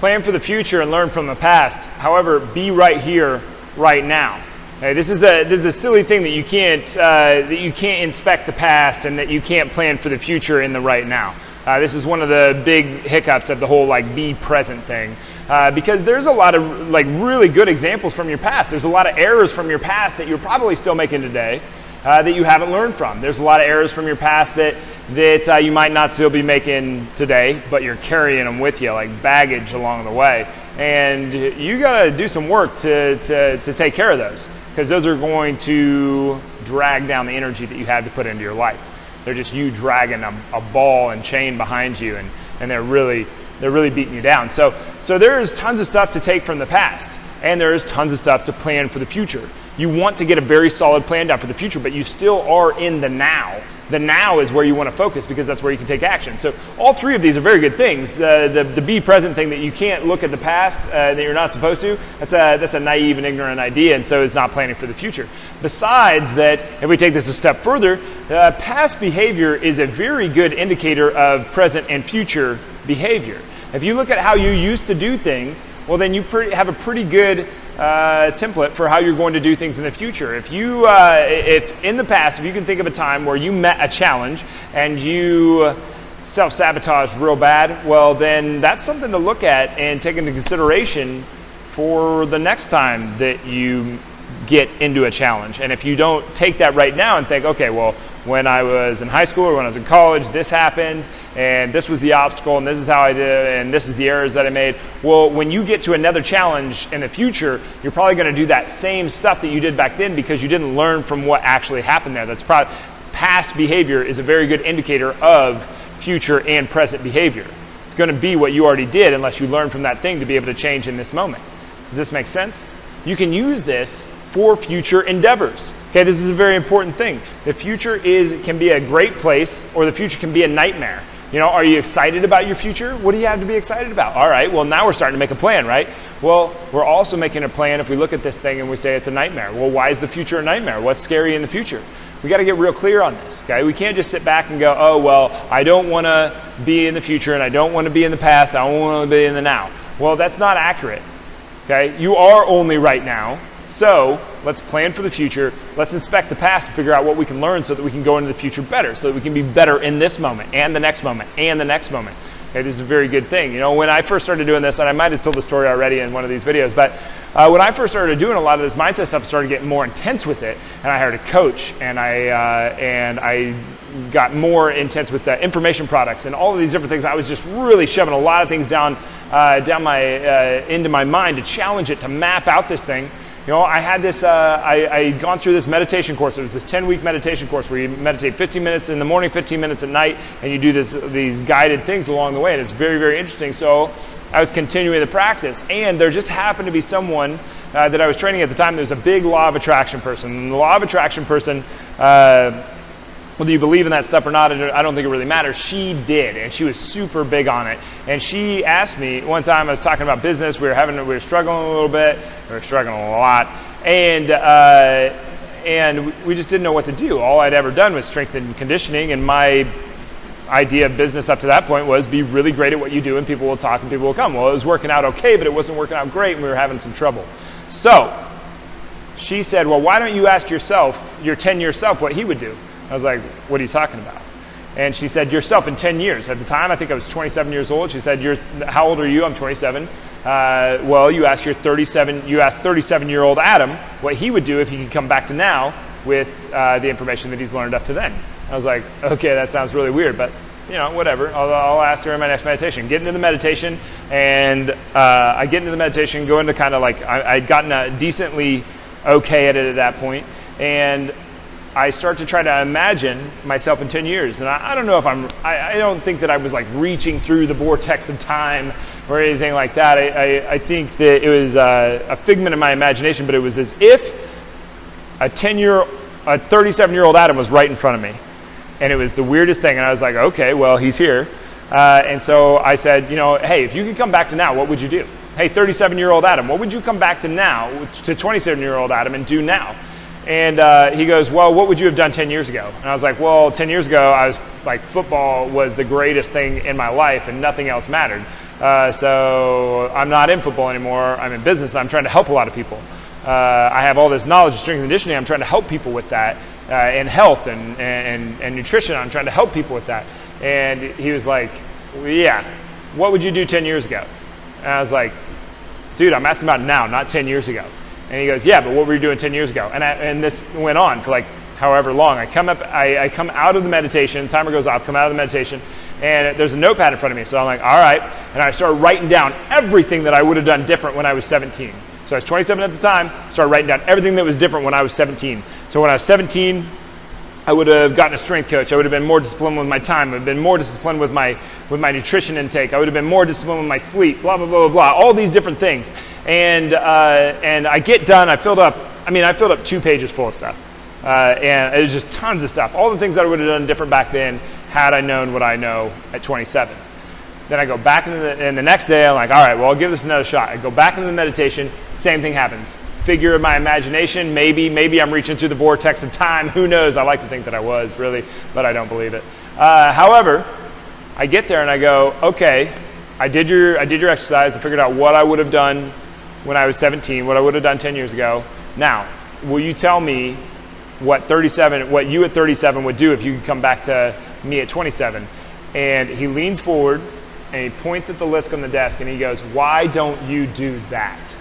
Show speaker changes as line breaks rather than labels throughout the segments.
plan for the future and learn from the past. However, be right here, right now. Okay, this is a silly thing that you can't inspect the past and that you can't plan for the future in the right now. This is one of the big hiccups of the whole be present thing, because there's a lot of really good examples from your past. There's a lot of errors from your past that you're probably still making today that you haven't learned from. There's a lot of errors from your past that you might not still be making today, but you're carrying them with you like baggage along the way. And you got to do some work to take care of those, because those are going to drag down the energy that you had to put into your life. They're just you dragging a ball and chain behind you, and they're really beating you down. So there's tons of stuff to take from the past, and there's tons of stuff to plan for the future. You want to get a very solid plan down for the future, but you still are in the now. The now is where you want to focus, because that's where you can take action. So all three of these are very good things. The be present thing, that you can't look at the past, that you're not supposed to, that's a naive and ignorant idea, and so is not planning for the future. Besides that, if we take this a step further, past behavior is a very good indicator of present and future behavior. If you look at how you used to do things, well, then you have a pretty good template for how you're going to do things in the future. If in the past, if you can think of a time where you met a challenge and you self-sabotaged real bad, well, then that's something to look at and take into consideration for the next time that you get into a challenge. And if you don't take that right now and think, okay, well, when I was in high school or when I was in college, this happened, and this was the obstacle, and this is how I did it, and this is the errors that I made. Well, when you get to another challenge in the future, you're probably going to do that same stuff that you did back then, because you didn't learn from what actually happened there. That's probably past behavior is a very good indicator of future and present behavior. It's going to be what you already did unless you learn from that thing to be able to change in this moment. Does this make sense? You can use this for future endeavors. Okay, this is a very important thing. The future can be a great place, or the future can be a nightmare. Are you excited about your future? What do you have to be excited about? All right, well, now we're starting to make a plan, right? Well, we're also making a plan if we look at this thing and we say it's a nightmare. Well, why is the future a nightmare? What's scary in the future? We got to get real clear on this, okay? We can't just sit back and go, oh, well, I don't want to be in the future, and I don't want to be in the past, I don't want to be in the now. Well, that's not accurate, okay? You are only right now. So let's plan for the future. Let's inspect the past and figure out what we can learn so that we can go into the future better, so that we can be better in this moment and the next moment and the next moment. Okay, this is a very good thing. When I first started doing this, and I might have told the story already in one of these videos, but when I first started doing a lot of this mindset stuff, started getting more intense with it, and I hired a coach, and I got more intense with the information products and all of these different things. I was just really shoving a lot of things down into my mind to challenge it, to map out this thing. I had this, I'd gone through this meditation course. It was this 10-week meditation course where you meditate 15 minutes in the morning, 15 minutes at night, and you do these guided things along the way, and it's very, very interesting. So I was continuing the practice, and there just happened to be someone that I was training at the time. There's a big law of attraction person. And the law of attraction person, whether you believe in that stuff or not, I don't think it really matters. She did, and she was super big on it. And she asked me one time, I was talking about business. We were struggling a little bit. We were struggling a lot, and we just didn't know what to do. All I'd ever done was strength and conditioning, and my idea of business up to that point was be really great at what you do, and people will talk and people will come. Well, it was working out okay, but it wasn't working out great, and we were having some trouble. So she said, well, why don't you ask yourself, your 10-year self, what he would do? I was like, what are you talking about? And she said, yourself in 10 years. At the time, I think I was 27 years old. She said, how old are you? I'm 27. Well, you asked 37-year-old Adam what he would do if he could come back to now with the information that he's learned up to then. I was like, okay, that sounds really weird, but whatever. I'll ask her in my next meditation. Get into the meditation, and I get into the meditation, go into kind of like, I'd gotten decently okay at it at that point, and I start to try to imagine myself in 10 years. And I don't know if I don't think that I was like reaching through the vortex of time or anything like that. I think that it was a figment of my imagination, but it was as if a 37-year-old Adam was right in front of me. And it was the weirdest thing. And I was like, okay, well, he's here. And so I said, hey, if you could come back to now, what would you do? Hey, 37-year-old Adam, what would you come back to now, to 27-year-old Adam, and do now? And he goes, well, what would you have done 10 years ago? And I was like, well, 10 years ago, I was like, football was the greatest thing in my life and nothing else mattered. So I'm not in football anymore. I'm in business. I'm trying to help a lot of people. I have all this knowledge of strength and conditioning. I'm trying to help people with that, and health and nutrition. I'm trying to help people with that. And he was like, well, yeah, what would you do 10 years ago? And I was like, dude, I'm asking about now, not 10 years ago. And he goes, yeah, but what were you doing 10 years ago? And this went on for like however long. I come out of the meditation, timer goes off, come out of the meditation, and there's a notepad in front of me. So I'm like, all right. And I started writing down everything that I would have done different when I was 17. So I was 27 at the time, started writing down everything that was different when I was 17. So when I was 17, I would have gotten a strength coach. I would have been more disciplined with my time. I would have been more disciplined with my nutrition intake. I would have been more disciplined with my sleep, blah, blah, blah, blah, blah, all these different things. And I get done, I filled up 2 pages full of stuff. And it was just tons of stuff. All the things that I would have done different back then had I known what I know at 27. Then I go back and the next day I'm like, all right, well, I'll give this another shot. I go back into the meditation, same thing happens. Figure of my imagination, maybe I'm reaching through the vortex of time. Who knows? I like to think that I was, really, but I don't believe it. However, I get there and I go, okay, I did your exercise. I figured out what I would have done when I was 17, what I would have done 10 years ago. Now, will you tell me what you at 37 would do if you could come back to me at 27? And he leans forward and he points at the list on the desk and he goes, why don't you do that?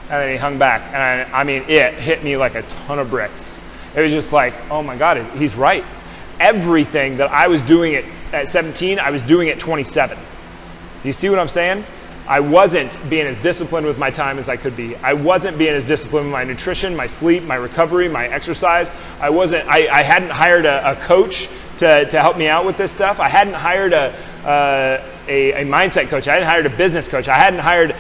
And then he hung back, and I mean, it hit me like a ton of bricks. It was just like, oh my God, he's right. Everything that I was doing at 17, I was doing at 27. Do you see what I'm saying? I wasn't being as disciplined with my time as I could be. I wasn't being as disciplined with my nutrition, my sleep, my recovery, my exercise. I hadn't hired a coach to help me out with this stuff. I hadn't hired a mindset coach. I hadn't hired a business coach. I hadn't hired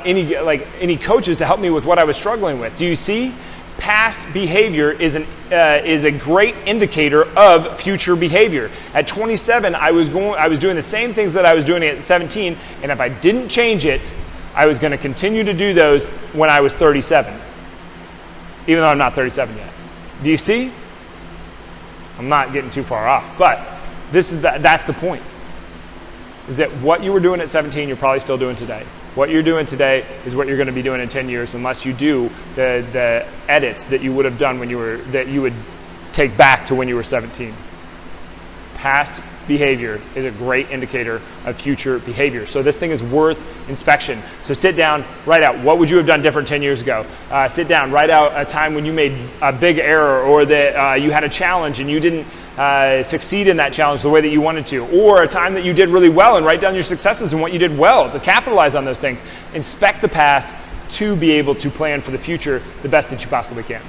any coaches to help me with what I was struggling with. Do you see? Past behavior is a great indicator of future behavior. At 27, I was doing the same things that I was doing at 17, and if I didn't change it, I was going to continue to do those when I was 37, even though I'm not 37 yet. Do you see? I'm not getting too far off, but that's the point. Is that what you were doing at 17, you're probably still doing today. What you're doing today is what you're going to be doing in 10 years, unless you do the edits that you would have done that you would take back to when you were 17. Past behavior is a great indicator of future behavior. So this thing is worth inspection. So sit down, write out what would you have done different 10 years ago. Sit down, write out a time when you made a big error, or that you had a challenge and you didn't succeed in that challenge the way that you wanted to, or a time that you did really well, and write down your successes and what you did well to capitalize on those things. Inspect the past to be able to plan for the future the best that you possibly can.